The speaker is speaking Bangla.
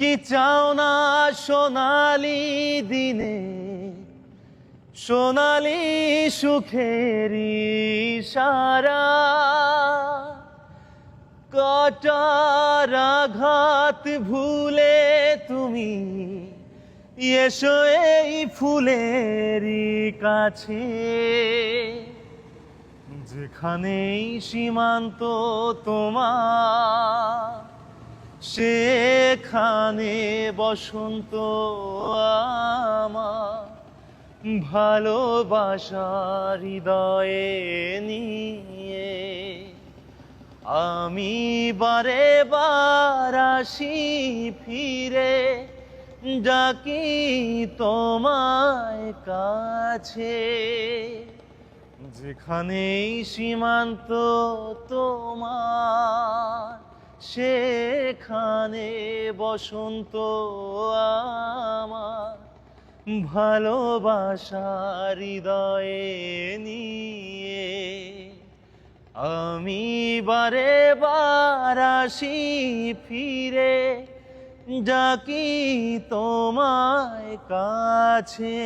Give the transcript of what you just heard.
কি চাও না সোনালি দিনে, সোনালি সুখের ইশারা, কাটার আঘাত ভুলে তুমি এসো এই ফুলেরই কাছে, যেখানেই সীমান্ত তোমার সেখানে বসন্ত আমার, ভালোবাসার হৃদয়ে নিয়ে আমি বারে বার আসি ফিরে, ডাকি তোমায় কাছে, যেখানেই সীমান্ত তোমার সেখানে বসন্ত আমার, ভালোবাসার হৃদয়ে নিয়ে আমি বারে বার আসি ফিরে, ডাকি তোমায় কাছে।